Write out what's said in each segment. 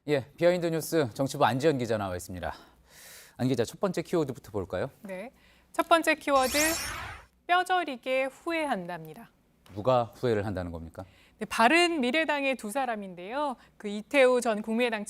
예, 비하인드 뉴스 정치부 안지연 기자 나와 있습니다. 안 기자, 첫 번째 키워드부터 볼까요? 네, 첫 번째 키워드 뼈저리게 후회한답니다. 누가 후회를 한다는 겁니까? 네, 바른미래당의 두 사람인데요. 그 이태우 전 국민의당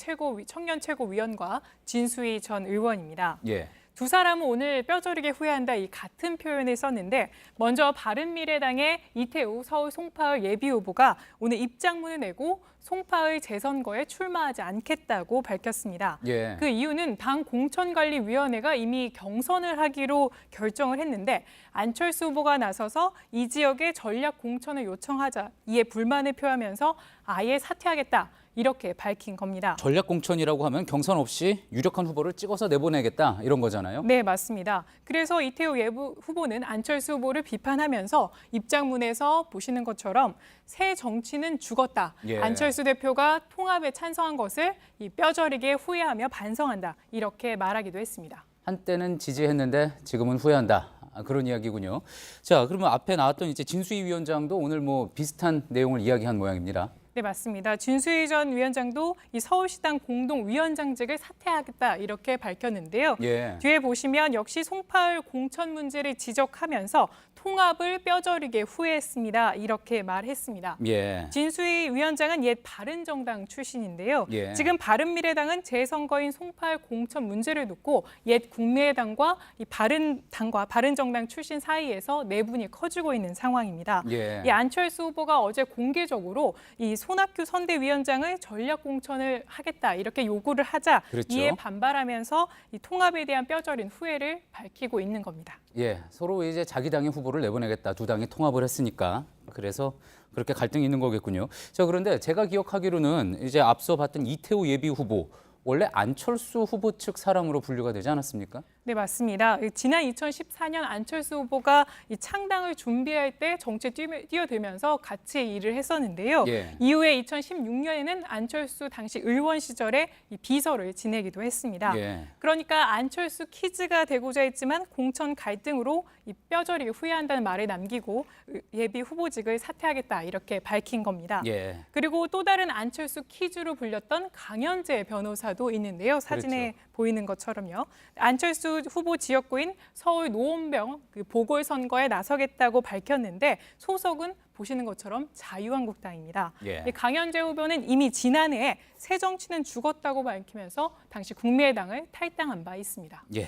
청년 최고위원과 진수희 전 의원입니다. 예. 두 사람은 오늘 뼈저리게 후회한다 이 같은 표현을 썼는데 먼저 바른미래당의 이태우 서울 송파을 예비후보가 오늘 입장문을 내고 송파을 재선거에 출마하지 않겠다고 밝혔습니다. 예. 그 이유는 당 공천관리위원회가 이미 경선을 하기로 결정을 했는데 안철수 후보가 나서서 이 지역에 전략 공천을 요청하자 이에 불만을 표하면서 아예 사퇴하겠다. 이렇게 밝힌 겁니다. 전략 공천이라고 하면 경선 없이 유력한 후보를 찍어서 내보내겠다 이런 거잖아요. 네, 맞습니다. 그래서 이태우 예부 후보는 안철수 후보를 비판하면서 입장문에서 보시는 것처럼 새 정치는 죽었다. 예. 안철수 대표가 통합에 찬성한 것을 이 뼈저리게 후회하며 반성한다. 이렇게 말하기도 했습니다. 한때는 지지했는데 지금은 후회한다. 그런 이야기군요. 자, 그러면 앞에 나왔던 이제 진수희 위원장도 오늘 뭐 비슷한 내용을 이야기한 모양입니다. 네, 맞습니다. 진수희 전 위원장도 이 서울시당 공동위원장직을 사퇴하겠다 이렇게 밝혔는데요. 예. 뒤에 보시면 역시 송파을 공천 문제를 지적하면서 통합을 뼈저리게 후회했습니다. 이렇게 말했습니다. 예. 진수희 위원장은 옛 바른정당 출신인데요. 예. 지금 바른미래당은 재선거인 송파을 공천 문제를 놓고 옛 국민의당과 이 바른정당 출신 사이에서 내분이 커지고 있는 상황입니다. 예. 이 안철수 후보가 어제 공개적으로 이 손학규 선대위원장을 전략 공천을 하겠다 이렇게 요구를 하자 그렇죠. 이에 반발하면서 이 통합에 대한 뼈저린 후회를 밝히고 있는 겁니다. 예, 서로 이제 자기 당의 후보를 내보내겠다. 두 당이 통합을 했으니까. 그래서 그렇게 갈등이 있는 거겠군요. 자, 그런데 제가 기억하기로는 이제 앞서 봤던 이태우 예비 후보, 원래 안철수 후보 측 사람으로 분류가 되지 않았습니까? 네, 맞습니다. 지난 2014년 안철수 후보가 이 창당을 준비할 때 정치에 뛰어들면서 같이 일을 했었는데요. 예. 이후에 2016년에는 안철수 당시 의원 시절에 이 비서를 지내기도 했습니다. 예. 그러니까 안철수 키즈가 되고자 했지만 공천 갈등으로 이 뼈저리게 후회한다는 말을 남기고 예비 후보직을 사퇴하겠다 이렇게 밝힌 겁니다. 예. 그리고 또 다른 안철수 키즈로 불렸던 강현재 변호사도 있는데요. 사진에 그렇죠. 보이는 것처럼요. 안철수 후보 지역구인 서울 노원병 보궐선거에 나서겠다고 밝혔는데 소속은 보시는 것처럼 자유한국당입니다. 예. 강현재 후보는 이미 지난해 새 정치는 죽었다고 밝히면서 당시 국민의당을 탈당한 바 있습니다. 예.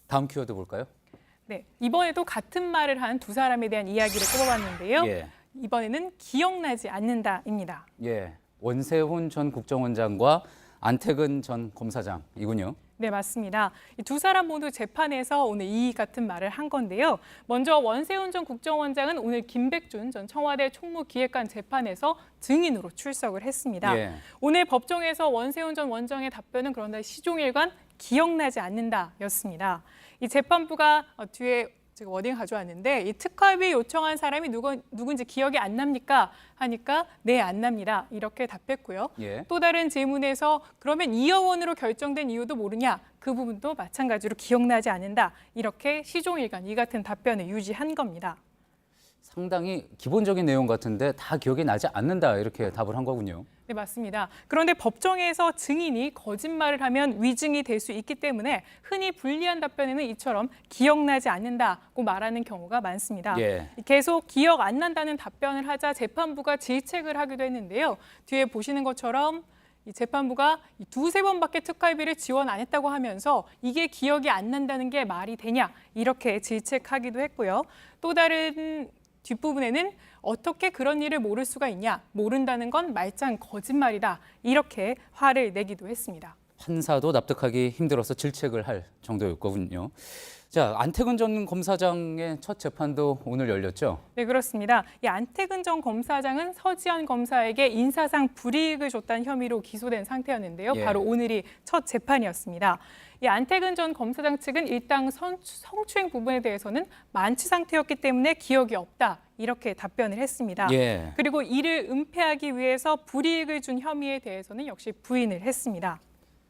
다음 키워드 볼까요? 네, 이번에도 같은 말을 한 두 사람에 대한 이야기를 꼽아봤는데요. 예. 이번에는 기억나지 않는다입니다. 예. 원세훈 전 국정원장과 안태근 전 검사장이군요. 네, 맞습니다. 이 두 사람 모두 재판에서 오늘 이 같은 말을 한 건데요. 먼저 원세훈 전 국정원장은 오늘 김백준 전 청와대 총무기획관 재판에서 증인으로 출석을 했습니다. 예. 오늘 법정에서 원세훈 전 원장의 답변은 그런데 시종일관 기억나지 않는다였습니다. 이 재판부가 뒤에 제가 워딩 가져왔는데 이 특활비 요청한 사람이 누군지 기억이 안 납니까? 하니까 네, 안 납니다. 이렇게 답했고요. 예. 또 다른 질문에서 그러면 2억 원으로 결정된 이유도 모르냐? 그 부분도 마찬가지로 기억나지 않는다. 이렇게 시종일관 이 같은 답변을 유지한 겁니다. 상당히 기본적인 내용 같은데 다 기억이 나지 않는다 이렇게 답을 한 거군요. 네, 맞습니다. 그런데 법정에서 증인이 거짓말을 하면 위증이 될 수 있기 때문에 흔히 불리한 답변에는 이처럼 기억나지 않는다고 말하는 경우가 많습니다. 예. 계속 기억 안 난다는 답변을 하자 재판부가 질책을 하기도 했는데요. 뒤에 보시는 것처럼 이 재판부가 두세 번밖에 특활비를 지원 안 했다고 하면서 이게 기억이 안 난다는 게 말이 되냐 이렇게 질책하기도 했고요. 또 다른 뒷부분에는 어떻게 그런 일을 모를 수가 있냐, 모른다는 건 말짱 거짓말이다 이렇게 화를 내기도 했습니다. 판사도 납득하기 힘들어서 질책을 할 정도였거든요. 자, 안태근 전 검사장의 첫 재판도 오늘 열렸죠? 네, 그렇습니다. 이 안태근 전 검사장은 서지현 검사에게 인사상 불이익을 줬다는 혐의로 기소된 상태였는데요. 예. 바로 오늘이 첫 재판이었습니다. 이 안태근 전 검사장 측은 일당 성추행 부분에 대해서는 만취 상태였기 때문에 기억이 없다. 이렇게 답변을 했습니다. 예. 그리고 이를 은폐하기 위해서 불이익을 준 혐의에 대해서는 역시 부인을 했습니다.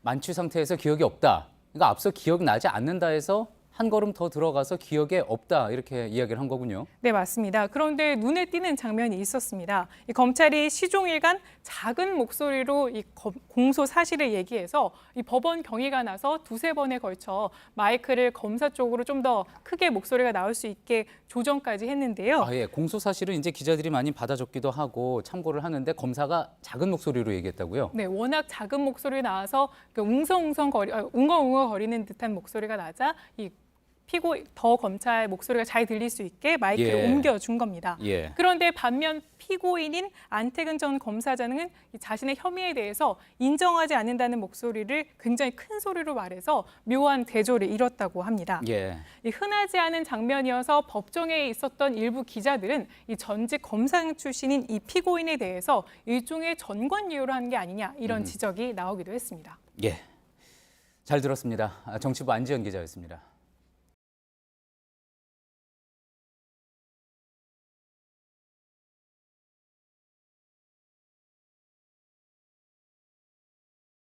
만취 상태에서 기억이 없다. 그러니까 앞서 기억나지 않는다 해서 한 걸음 더 들어가서 기억에 없다 이렇게 이야기를 한 거군요. 네, 맞습니다. 그런데 눈에 띄는 장면이 있었습니다. 이 검찰이 시종일관 작은 목소리로 이 공소 사실을 얘기해서 이 법원 경위가 나서 두세 번에 걸쳐 마이크를 검사 쪽으로 좀 더 크게 목소리가 나올 수 있게 조정까지 했는데요. 아, 예. 공소 사실을 이제 기자들이 많이 받아 적기도 하고 참고를 하는데 검사가 작은 목소리로 얘기했다고요? 네, 워낙 작은 목소리 나와서 웅엉웅엉 거리는 듯한 목소리가 나자 이 더 검찰 목소리가 잘 들릴 수 있게 마이크를 예. 옮겨준 겁니다. 예. 그런데 반면 피고인인 안태근 전 검사장은 이 자신의 혐의에 대해서 인정하지 않는다는 목소리를 굉장히 큰 소리로 말해서 묘한 대조를 이뤘다고 합니다. 예. 이 흔하지 않은 장면이어서 법정에 있었던 일부 기자들은 이 전직 검사 출신인 이 피고인에 대해서 일종의 전권유효를 한 게 아니냐 이런 지적이 나오기도 했습니다. 예. 잘 들었습니다. 정치부 안지연 기자였습니다.